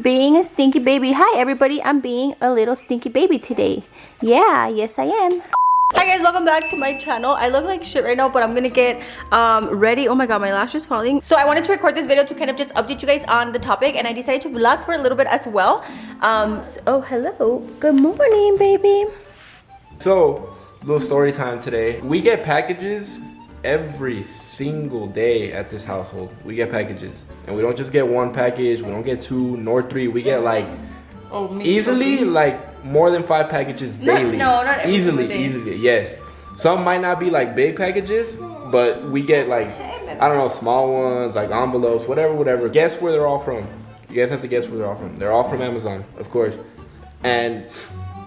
Being a stinky baby. Hi everybody, I'm being a little stinky baby today. Yeah, yes I am. Hi guys, welcome back to my channel. I look like shit right now, but I'm gonna get ready. Oh my god, my lash is falling. So I wanted to record this video to kind of just update you guys on the topic, and I decided to vlog for a little bit as well. Oh hello, good morning baby. So, little story time today. We get packages every single day at this household. We get packages, and we don't just get one package, we don't get two nor three, we get like easily like more than 5 packages daily. No, not every easily, yes. Some might not be like big packages, but we get like, I don't know, small ones, like envelopes, whatever. Guess where they're all from. You guys have to guess where they're all from. They're all from Amazon, of course. And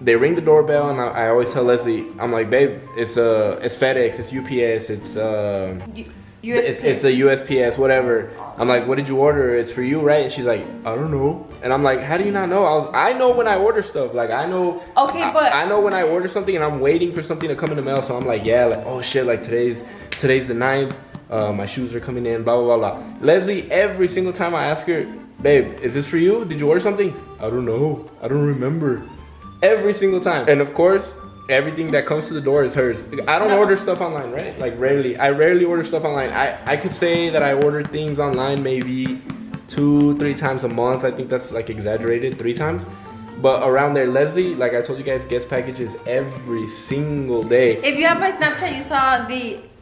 they ring the doorbell, and I always tell Leslie, I'm like, babe, it's FedEx, it's UPS, it's the USPS, whatever. I'm like, what did you order? It's for you, right? And she's like, I don't know. And I'm like, how do you not know? I know when I order stuff. Like, I know. Okay, but I know when I order something and I'm waiting for something to come in the mail. So I'm like, yeah, like, oh shit, like today's the 9th. My shoes are coming in, blah blah blah blah. Leslie, every single time I ask her, babe, is this for you? Did you order something? I don't know. I don't remember. Every single time. And of course, everything that comes to the door is hers. I don't order stuff online, right? Like rarely. I rarely order stuff online. I could say that I order things online maybe 2-3 times a month. I think that's like exaggerated, 3 times. But around there, Leslie, like I told you guys, gets packages every single day. If you have my Snapchat, you saw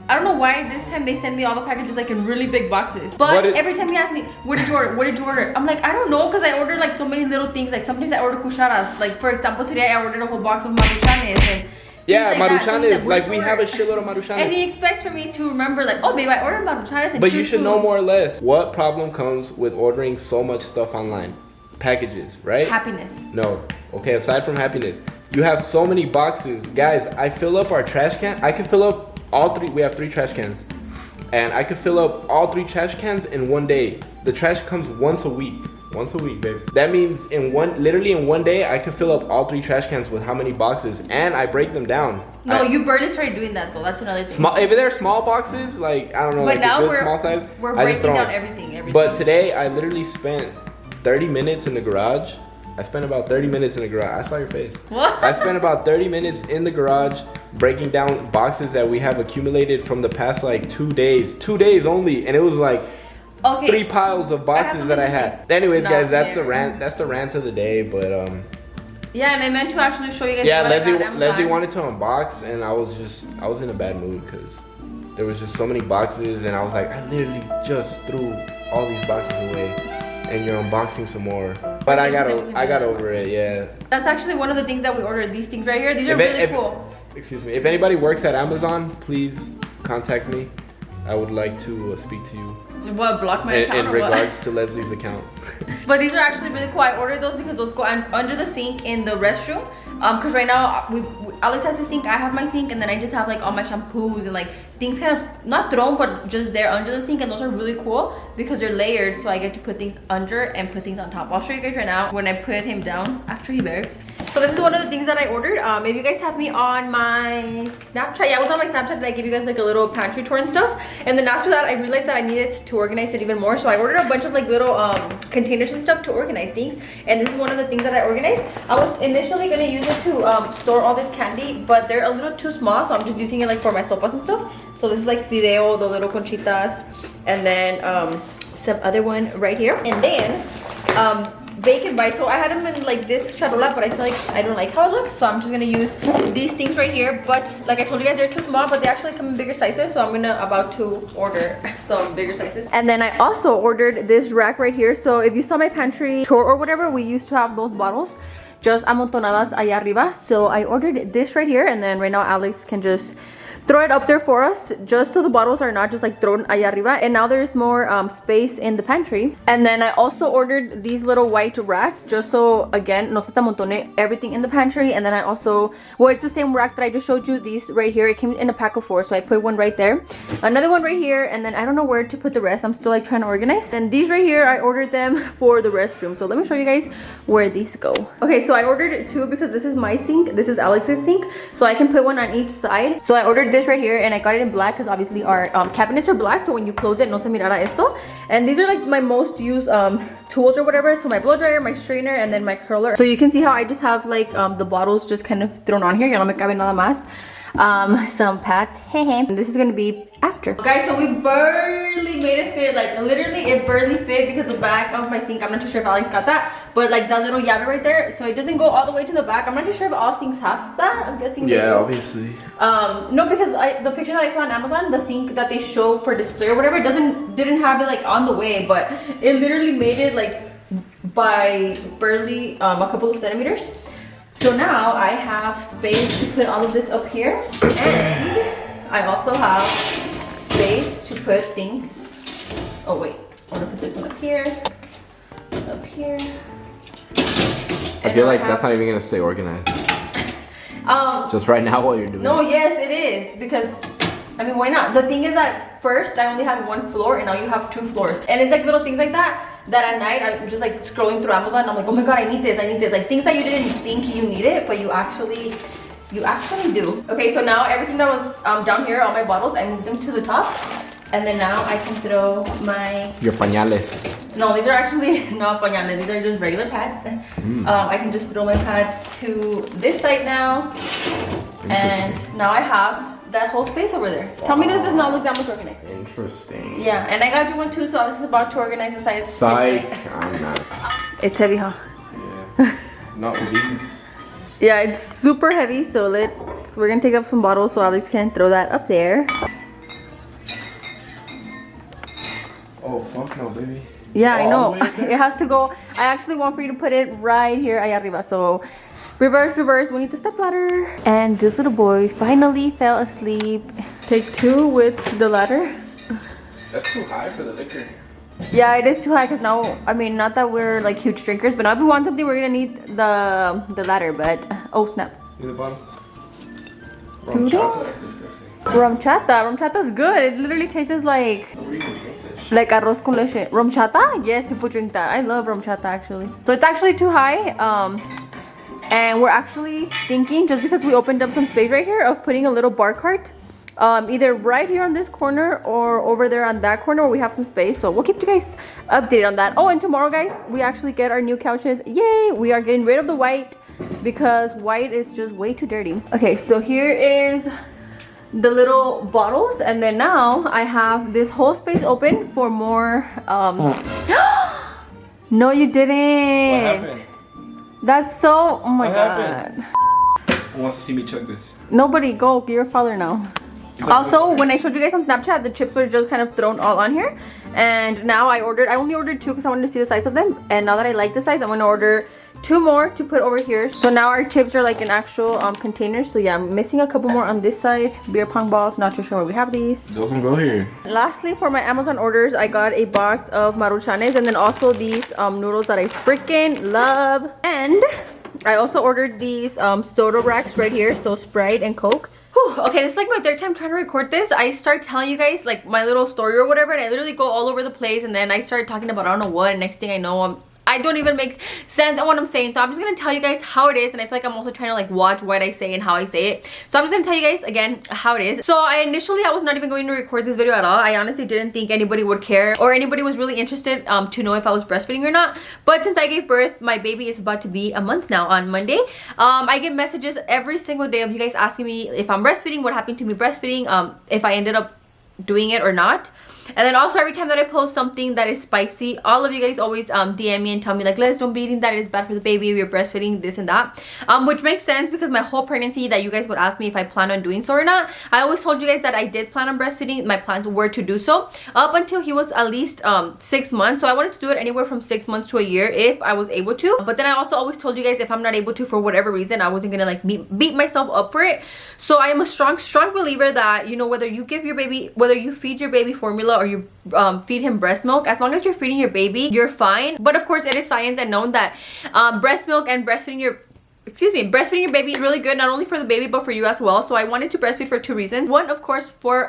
I don't know why this time they send me all the packages like in really big boxes. But every time he asks me, what did you order? What did you order? I'm like, I don't know, because I order like so many little things. Like sometimes I order cucharas. Like for example, today I ordered a whole box of maruchanes. And yeah, like maruchanes. Like we have a shitload of maruchanes. And he expects for me to remember like, oh babe, I ordered maruchanes and but you should know more or less. What problem comes with ordering so much stuff online? Packages, right? Happiness. No. Okay, aside from happiness, you have so many boxes. Guys, I fill up our trash can. I can fill up all 3, we have 3 trash cans. And I could fill up all 3 trash cans in one day. The trash comes once a week. Once a week, babe. That means literally in one day, I could fill up all 3 trash cans with how many boxes, and I break them down. No, you barely started doing that though. That's another thing. If they're small boxes, like, I don't know, but like now small size, we're breaking down everything. But today, I literally spent 30 minutes in the garage. I spent about 30 minutes in the garage. I saw your face. What? I spent about 30 minutes in the garage breaking down boxes that we have accumulated from the past like 2 days. 2 days only. And it was like 3 piles of boxes that I had. Anyways, guys, that's the rant. That's the rant of the day. But yeah, and I meant to actually show you guys. Yeah, Leslie wanted to unbox, and I was in a bad mood because there was just so many boxes, and I was like, I literally just threw all these boxes away, and you're unboxing some more. But I got over it, yeah. That's actually one of the things that we ordered. These things right here. These are really cool. Excuse me. If anybody works at Amazon, please contact me. I would like to speak to you. What, block my account in regards to Leslie's account. But these are actually really cool. I ordered those because those go under the sink in the restroom. Because right now Alex has a sink, I have my sink, and then I just have like all my shampoos and like things kind of not thrown but just there under the sink, and those are really cool because they're layered, so I get to put things under and put things on top. I'll show you guys right now when I put him down after he burps. So this is one of the things that I ordered. If you guys have me on my Snapchat, yeah, it was on my Snapchat that I gave you guys like a little pantry tour and stuff. And then after that, I realized that I needed to organize it even more. So I ordered a bunch of like little containers and stuff to organize things. And this is one of the things that I organized. I was initially gonna use it to store all this candy, but they're a little too small, so I'm just using it like for my sopas and stuff. So this is like fideo, the little conchitas, and then some other one right here. And then bacon bites. So I had them in like this charola, but I feel like I don't like how it looks, so I'm just gonna use these things right here. But like I told you guys, they're too small, but they actually come in bigger sizes, so I'm about to order some bigger sizes. And then I also ordered this rack right here. So if you saw my pantry tour or whatever, we used to have those bottles just amontonadas allá arriba. So I ordered this right here, and then right now Alex can just throw it up there for us, just so the bottles are not just like thrown allá arriba. And now there's more space in the pantry. And then I also ordered these little white racks, just so again no se te amontone everything in the pantry. And then I also, well, it's the same rack that I just showed you, these right here. It came in a pack of 4, so I put one right there, another one right here, and then I don't know where to put the rest. I'm still like trying to organize. And these right here, I ordered them for the restroom, so let me show you guys where these go. Okay, so I ordered 2 because this is my sink, this is Alex's sink, so I can put one on each side. So I ordered this right here, and I got it in black because obviously our cabinets are black, so when you close it, no se mirara esto. And these are like my most used tools or whatever. So my blow dryer, my strainer, and then my curler. So you can see how I just have like the bottles just kind of thrown on here. Ya no me cabe nada más. Some pads, and this is gonna be after. Guys, so we barely made it fit, like literally it barely fit because the back of my sink, I'm not too sure if Alex got that, but like that little llave right there, so it doesn't go all the way to the back. I'm not too sure if all sinks have that. I'm guessing they do. Obviously. No, because the picture that I saw on Amazon, the sink that they show for display or whatever, didn't have it like on the way, but it literally made it like by barely a couple of centimeters. So now I have space to put all of this up here, and I also have space to put things. Oh wait, I want to put this one up here. I feel like that's not even gonna stay organized. Just right now while you're doing no, it. yes it is, because I mean, why not? The thing is that first I only had one floor and now you have 2 floors, and it's like little things like that at night I'm just like scrolling through Amazon and I'm like, oh my god, I need this, like things that you didn't think you needed, but you actually do. Okay, so now everything that was down here, all my bottles, I moved them to the top, and then now I can throw your pañales. No, these are actually not pañales, these are just regular pads. I can just throw my pads to this side now, and now I have that whole space over there. Wow. Tell me this does not look that much organized. Interesting. Yeah, and I got you one too, so Alex is about to organize the sides. Psych, I'm not. It's heavy, huh? Yeah. Not with these. Yeah, it's super heavy, so we're gonna take up some bottles so Alex can throw that up there. Oh, fuck no, baby. Yeah, I know. It has to go. I actually want for you to put it right here, allá arriba. So reverse, we need the step ladder. And this little boy finally fell asleep. Take 2 with the ladder. That's too high for the liquor. Yeah, it is too high because now, I mean, not that we're like huge drinkers, but now if we want something, we're gonna need the ladder. But oh snap! Near the bottom. Rum chata is disgusting. Rum chata is good. It literally tastes like arroz con leche. Rum chata? Yes, people drink that. I love rum chata actually. So it's actually too high. And we're actually thinking, just because we opened up some space right here, of putting a little bar cart. Either right here on this corner or over there on that corner where we have some space. So we'll keep you guys updated on that. Oh, and tomorrow, guys, we actually get our new couches. Yay! We are getting rid of the white because white is just way too dirty. Okay, so here is the little bottles, and then now I have this whole space open for more. No, you didn't. What happened? That's so. Oh my what god. Happened? Who wants to see me chug this? Nobody, go. You're a father now. Also, when I showed you guys on Snapchat, the chips were just kind of thrown all on here, and now I only ordered 2 because I wanted to see the size of them, and now that I like the size, I'm gonna order 2 more to put over here. So now our chips are like in actual containers. So yeah, I'm missing a couple more on this side. Beer pong balls, not too sure where we have these. Those can go here. Lastly, for my Amazon orders, I got a box of maruchanes, and then also these noodles that I freaking love. And I also ordered these soda racks right here, so Sprite and Coke. Whew, okay, this is like my 3rd time trying to record this. I start telling you guys like my little story or whatever, and I literally go all over the place, and then I start talking about I don't know what, and next thing I know I don't even make sense on what I'm saying. So I'm just gonna tell you guys how it is, and I feel like I'm also trying to like watch what I say and how I say it. So I'm just gonna tell you guys again how it is. So I was not even going to record this video at all. I honestly didn't think anybody would care or anybody was really interested to know if I was breastfeeding or not. But since I gave birth, my baby is about to be a month now on Monday. I get messages every single day of you guys asking me if I'm breastfeeding, what happened to me breastfeeding, if I ended up doing it or not. And then also every time that I post something that is spicy, all of you guys always DM me and tell me like, Liz, don't be eating that, it is bad for the baby if you're breastfeeding, this and that, which makes sense because my whole pregnancy that you guys would ask me if I plan on doing so or not, I always told you guys that I did plan on breastfeeding. My plans were to do so up until he was at least 6 months. So I wanted to do it anywhere from 6 months to a year if I was able to. But then I also always told you guys if I'm not able to for whatever reason, I wasn't gonna like beat myself up for it. So I am a strong believer that, you know, whether you feed your baby formula or you feed him breast milk, as long as you're feeding your baby, you're fine. But of course, it is science and known that breast milk and breastfeeding your baby is really good, not only for the baby but for you as well. So I wanted to breastfeed for 2 reasons. One, of course, for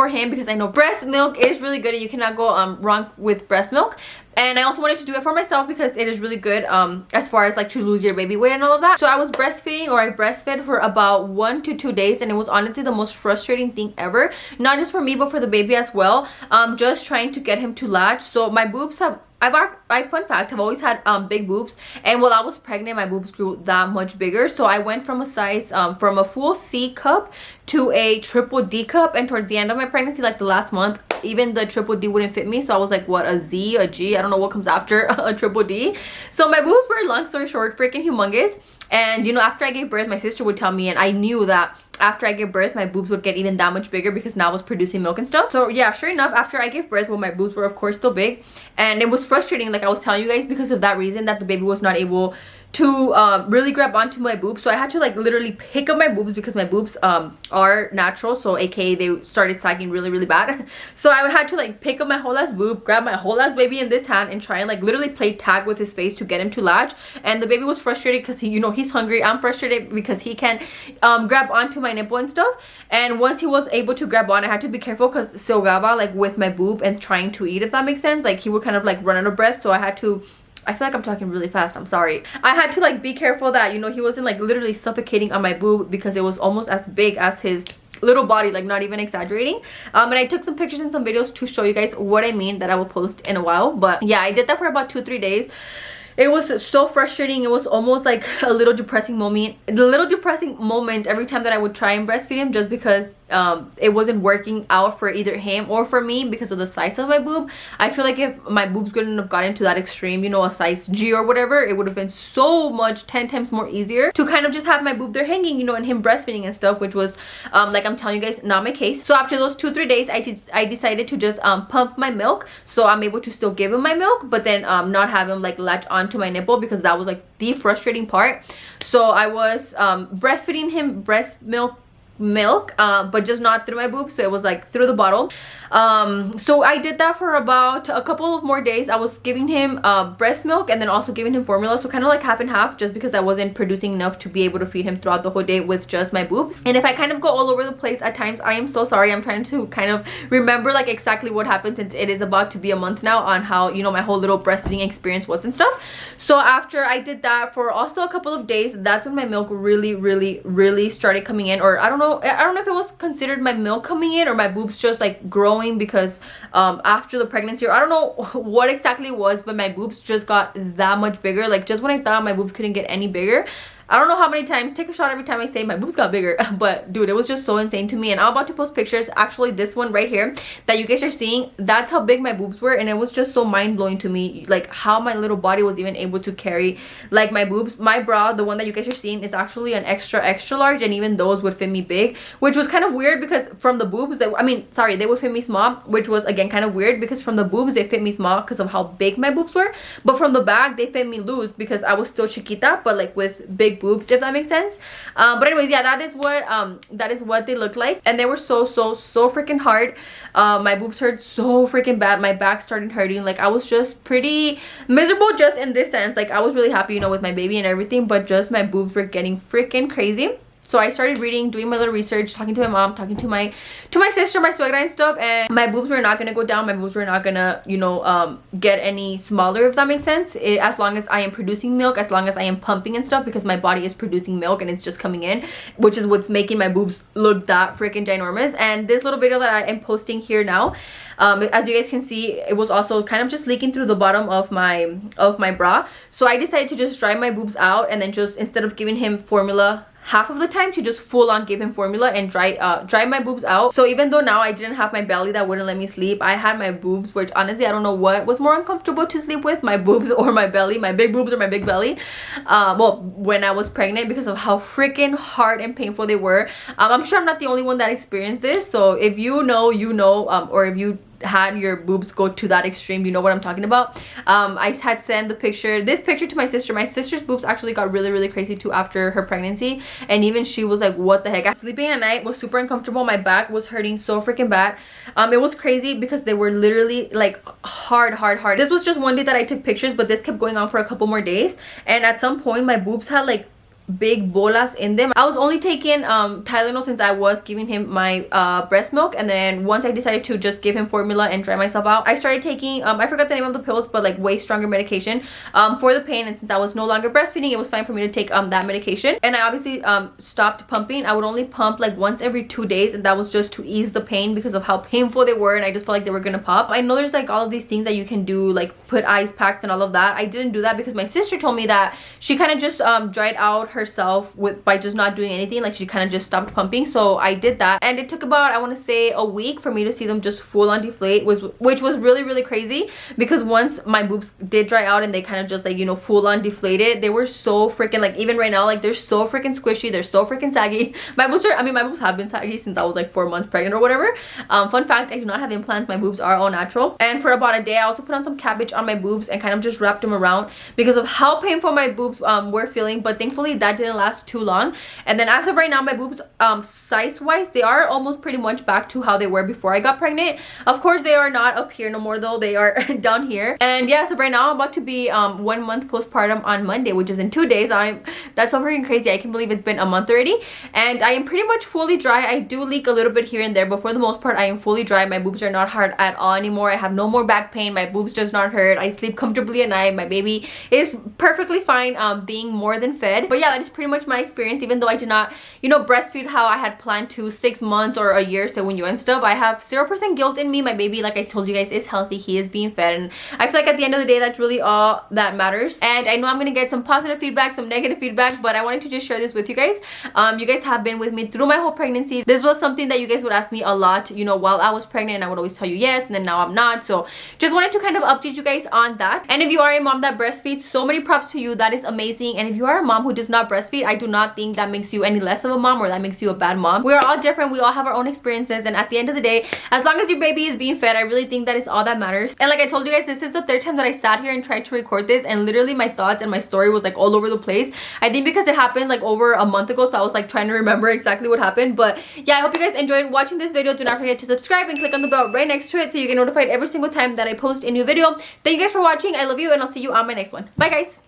him, because I know breast milk is really good and you cannot go wrong with breast milk. And I also wanted to do it for myself because it is really good as far as like to lose your baby weight and all of that. So I was breastfeeding, or I breastfed for about 1 to 2 days, and it was honestly the most frustrating thing ever, not just for me but for the baby as well. Just trying to get him to latch. So my boobs have, fun fact, I've always had big boobs, and while I was pregnant my boobs grew that much bigger. So I went from a size from a full C cup to a triple D cup, and towards the end of my pregnancy, like the last month, even the triple D wouldn't fit me. So I was like, what, a Z, a G, I don't know what comes after a triple D. So my boobs were, long story short, freaking humongous. And you know, after I gave birth, my sister would tell me, and I knew that after I gave birth my boobs would get even that much bigger because now I was producing milk and stuff. So yeah, sure enough, after I gave birth, well, my boobs were of course still big, and it was frustrating, like I was telling you guys, because of that reason, that the baby was not able to really grab onto my boobs. So I had to like literally pick up my boobs because my boobs are natural, so aka they started sagging really bad. So I had to like pick up my whole ass boob, grab my whole ass baby in this hand, and try and like literally play tag with his face to get him to latch. And the baby was frustrated because he, you know, he's hungry. I'm frustrated because he can't grab onto my nipple and stuff. And once he was able to grab on, I had to be careful because se ahogaba like with my boob and trying to eat, if that makes sense. Like he would kind of like run out of breath, so I had to, I feel like I'm talking really fast, I'm sorry. I had to like be careful that, you know, he wasn't like literally suffocating on my boob because it was almost as big as his little body, like not even exaggerating. And I took some pictures and some videos to show you guys what I mean, that I will post in a while. But yeah, I did that for about 2-3 days. It was so frustrating. It was almost like a little depressing moment. Every time that I would try and breastfeed him, just because it wasn't working out for either him or for me because of the size of my boob. I feel like if my boobs couldn't have gotten to that extreme, you know, a size G or whatever, it would have been so much 10 times more easier to kind of just have my boob there hanging, you know, and him breastfeeding and stuff, which was like I'm telling you guys, not my case. So after those 2-3 days, I decided to just pump my milk, so I'm able to still give him my milk, but then not have him like latch onto my nipple, because that was like the frustrating part. So I was breastfeeding him breast milk, but just not through my boobs, so it was like through the bottle. So I did that for about a couple of more days. I was giving him breast milk and then also giving him formula, so kind of like half and half, just because I wasn't producing enough to be able to feed him throughout the whole day with just my boobs. And if I kind of go all over the place at times, I am so sorry. I'm trying to kind of remember like exactly what happened, since it is about to be a month now, on how, you know, my whole little breastfeeding experience was and stuff. So after I did that for also a couple of days, that's when my milk really started coming in. Or I don't know if it was considered my milk coming in or my boobs just like growing, because after the pregnancy, or I don't know what exactly it was, but my boobs just got that much bigger. Like just when I thought my boobs couldn't get any bigger, I don't know how many times, take a shot every time I say my boobs got bigger, but dude, it was just so insane to me. And I'm about to post pictures, actually this one right here that you guys are seeing, that's how big my boobs were. And it was just so mind-blowing to me, like how my little body was even able to carry like my boobs. My bra, the one that you guys are seeing, is actually an extra large, and even those would fit me big, which was kind of weird because from the boobs, they would fit me small, which was again kind of weird because from the boobs they fit me small because of how big my boobs were, but from the back they fit me loose because I was still chiquita, but like with big boobs, if that makes sense. But anyways, yeah, that is what they look like, and they were so freaking hard. My boobs hurt so freaking bad. My back started hurting. Like I was just pretty miserable, just in this sense. Like I was really happy, you know, with my baby and everything, but just my boobs were getting freaking crazy. So I started reading, doing my little research, talking to my mom, talking to my sister, my suegra and stuff, and my boobs were not gonna go down. My boobs were not gonna, you know, get any smaller, if that makes sense. As long as I am producing milk, as long as I am pumping and stuff, because my body is producing milk and it's just coming in, which is what's making my boobs look that freaking ginormous. And this little video that I am posting here now, as you guys can see, it was also kind of just leaking through the bottom of my bra. So I decided to just dry my boobs out, and then just, instead of giving him formula half of the time, to just full on give him formula and dry my boobs out. So even though now I didn't have my belly that wouldn't let me sleep, I had my boobs, which honestly I don't know what was more uncomfortable to sleep with, my boobs or my belly, my big boobs or my big belly. Well, when I was pregnant, because of how freaking hard and painful they were. I'm sure I'm not the only one that experienced this, so if you know, you know, or if you had your boobs go to that extreme, you know what I'm talking about. I had sent this picture to my sister. My sister's boobs actually got really crazy too after her pregnancy, and even she was like, what the heck. Sleeping at night was super uncomfortable. My back was hurting so freaking bad. It was crazy because they were literally like hard. This was just one day that I took pictures, but this kept going on for a couple more days, and at some point my boobs had like big bolas in them. I was only taking Tylenol since I was giving him my breast milk, and then once I decided to just give him formula and dry myself out, I started taking I forgot the name of the pills, but like way stronger medication for the pain. And since I was no longer breastfeeding, it was fine for me to take that medication. And I obviously stopped pumping. I would only pump like once every 2 days, and that was just to ease the pain because of how painful they were, and I just felt like they were gonna pop. I know there's like all of these things that you can do, like put ice packs and all of that. I didn't do that because my sister told me that she kind of just dried out herself by just not doing anything. Like she kind of just stopped pumping. So I did that, and it took about, I want to say, a week for me to see them just full on deflate, which was really crazy, because once my boobs did dry out and they kind of just like, you know, full on deflated, they were so freaking, like even right now, like they're so freaking squishy, they're so freaking saggy. My boobs are, I mean, my boobs have been saggy since I was like 4 months pregnant or whatever. Fun fact, I do not have implants. My boobs are all natural. And for about a day, I also put on some cabbage on my boobs and kind of just wrapped them around because of how painful my boobs were feeling. But thankfully that didn't last too long. And then as of right now, my boobs size wise, they are almost pretty much back to how they were before I got pregnant. Of course, they are not up here no more though, they are down here. And yeah, so right now I'm about to be 1 month postpartum on Monday, which is in 2 days. That's so freaking crazy. I can believe it's been a month already, and I am pretty much fully dry. I do leak a little bit here and there, but for the most part I am fully dry. My boobs are not hard at all anymore. I have no more back pain. My boobs does not hurt. I sleep comfortably at night. My baby is perfectly fine being more than fed. But yeah, that is pretty much my experience. Even though I did not, you know, breastfeed how I had planned to 6 months or a year, so when you and stuff, I have 0% guilt in me. My baby, like I told you guys, is healthy. He is being fed, and I feel like at the end of the day, that's really all that matters. And I know I'm gonna get some positive feedback, some negative feedback, but I wanted to just share this with you guys. You guys have been with me through my whole pregnancy. This was something that you guys would ask me a lot, you know, while I was pregnant, and I would always tell you yes, and then now I'm not. So just wanted to kind of update you guys on that. And if you are a mom that breastfeeds, so many props to you. That is amazing. And if you are a mom who does not breastfeed, I do not think that makes you any less of a mom or that makes you a bad mom. We are all different. We all have our own experiences, and at the end of the day, as long as your baby is being fed, I really think that is all that matters. And like I told you guys, this is the 3rd time that I sat here and tried to record this, and literally my thoughts and my story was like all over the place. I think because it happened like over a month ago, so I was like trying to remember exactly what happened. But yeah, I hope you guys enjoyed watching this video. Do not forget to subscribe and click on the bell right next to it so you get notified every single time that I post a new video. Thank you guys for watching. I love you, and I'll see you on my next one. Bye guys.